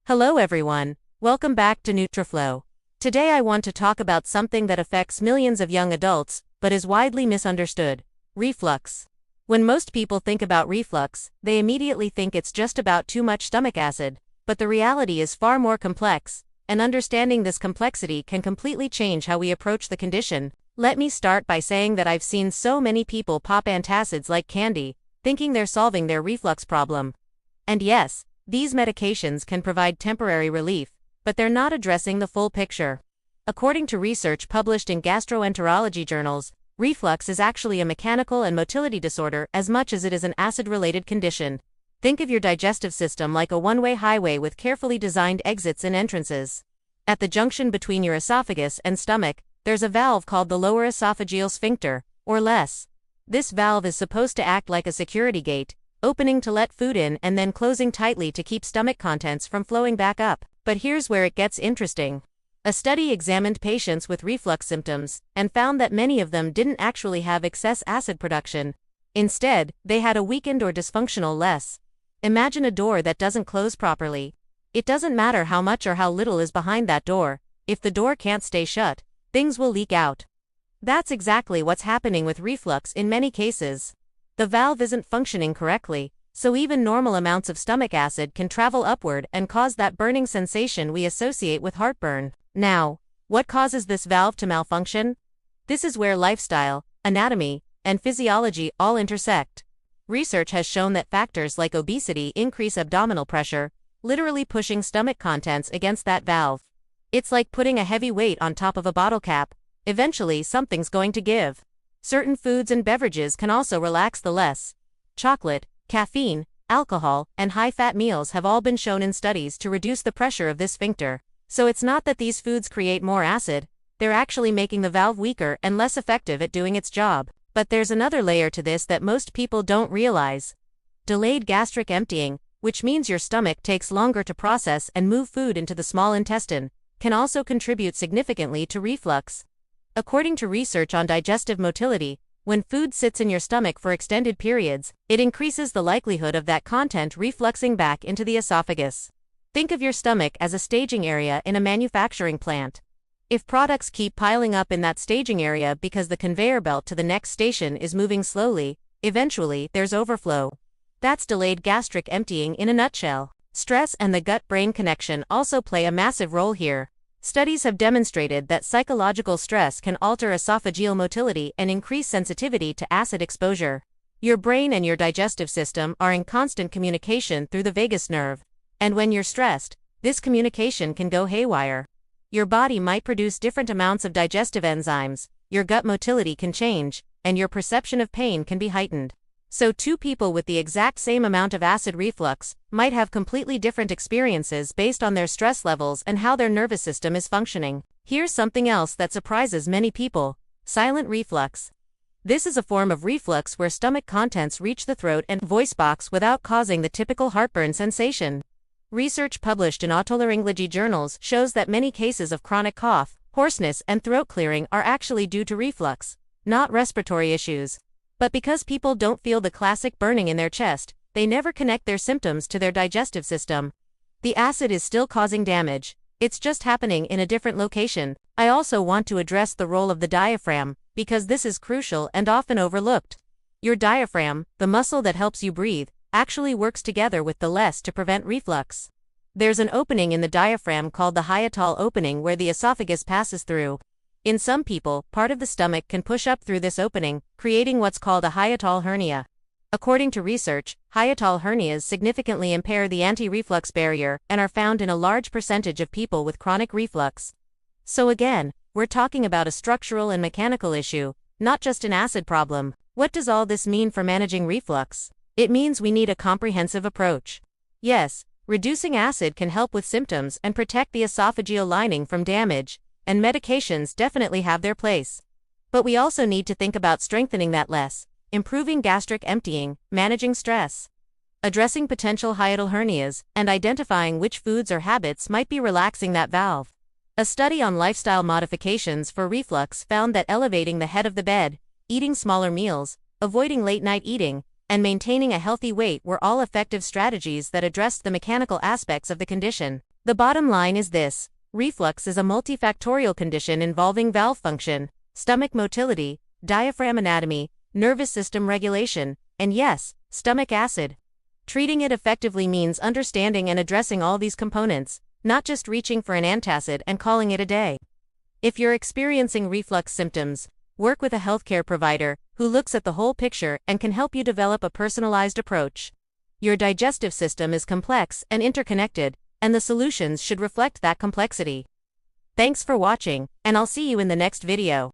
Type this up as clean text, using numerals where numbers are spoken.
Hello everyone, welcome back to NutriFlow. Today I want to talk about something that affects millions of young adults, but is widely misunderstood: reflux. When most people think about reflux, they immediately think it's just about too much stomach acid, but the reality is far more complex, and understanding this complexity can completely change how we approach the condition. Let me start by saying that I've seen so many people pop antacids like candy, thinking they're solving their reflux problem. And yes, these medications can provide temporary relief, but they're not addressing the full picture. According to research published in gastroenterology journals, reflux is actually a mechanical and motility disorder as much as it is an acid-related condition. Think of your digestive system like a one-way highway with carefully designed exits and entrances. At the junction between your esophagus and stomach, there's a valve called the lower esophageal sphincter, or LES. This valve is supposed to act like a security gate, opening to let food in and then closing tightly to keep stomach contents from flowing back up. But here's where it gets interesting. A study examined patients with reflux symptoms and found that many of them didn't actually have excess acid production. Instead, they had a weakened or dysfunctional LES. Imagine a door that doesn't close properly. It doesn't matter how much or how little is behind that door. If the door can't stay shut, things will leak out. That's exactly what's happening with reflux in many cases. The valve isn't functioning correctly, so even normal amounts of stomach acid can travel upward and cause that burning sensation we associate with heartburn. Now, what causes this valve to malfunction? This is where lifestyle, anatomy, and physiology all intersect. Research has shown that factors like obesity increase abdominal pressure, literally pushing stomach contents against that valve. It's like putting a heavy weight on top of a bottle cap. Eventually, something's going to give. Certain foods and beverages can also relax the LES. Chocolate, caffeine, alcohol, and high-fat meals have all been shown in studies to reduce the pressure of this sphincter. So it's not that these foods create more acid, they're actually making the valve weaker and less effective at doing its job. But there's another layer to this that most people don't realize. Delayed gastric emptying, which means your stomach takes longer to process and move food into the small intestine, can also contribute significantly to reflux. According to research on digestive motility, when food sits in your stomach for extended periods, it increases the likelihood of that content refluxing back into the esophagus. Think of your stomach as a staging area in a manufacturing plant. If products keep piling up in that staging area because the conveyor belt to the next station is moving slowly, eventually there's overflow. That's delayed gastric emptying in a nutshell. Stress and the gut-brain connection also play a massive role here. Studies have demonstrated that psychological stress can alter esophageal motility and increase sensitivity to acid exposure. Your brain and your digestive system are in constant communication through the vagus nerve. And when you're stressed, this communication can go haywire. Your body might produce different amounts of digestive enzymes, your gut motility can change, and your perception of pain can be heightened. So two people with the exact same amount of acid reflux might have completely different experiences based on their stress levels and how their nervous system is functioning. Here's something else that surprises many people: silent reflux. This is a form of reflux where stomach contents reach the throat and voice box without causing the typical heartburn sensation. Research published in otolaryngology journals shows that many cases of chronic cough, hoarseness, and throat clearing are actually due to reflux, not respiratory issues. But because people don't feel the classic burning in their chest, they never connect their symptoms to their digestive system. The acid is still causing damage, it's just happening in a different location. I also want to address the role of the diaphragm, because this is crucial and often overlooked. Your diaphragm, the muscle that helps you breathe, actually works together with the LES to prevent reflux. There's an opening in the diaphragm called the hiatal opening where the esophagus passes through. In some people, part of the stomach can push up through this opening, creating what's called a hiatal hernia. According to research, hiatal hernias significantly impair the anti-reflux barrier and are found in a large percentage of people with chronic reflux. So again, we're talking about a structural and mechanical issue, not just an acid problem. What does all this mean for managing reflux? It means we need a comprehensive approach. Yes, reducing acid can help with symptoms and protect the esophageal lining from damage, and medications definitely have their place. But we also need to think about strengthening that LES, improving gastric emptying, managing stress, addressing potential hiatal hernias, and identifying which foods or habits might be relaxing that valve. A study on lifestyle modifications for reflux found that elevating the head of the bed, eating smaller meals, avoiding late-night eating, and maintaining a healthy weight were all effective strategies that addressed the mechanical aspects of the condition. The bottom line is this: reflux is a multifactorial condition involving valve function, stomach motility, diaphragm anatomy, nervous system regulation, and yes, stomach acid. Treating it effectively means understanding and addressing all these components, not just reaching for an antacid and calling it a day. If you're experiencing reflux symptoms, work with a healthcare provider who looks at the whole picture and can help you develop a personalized approach. Your digestive system is complex and interconnected, and the solutions should reflect that complexity. Thanks for watching, and I'll see you in the next video.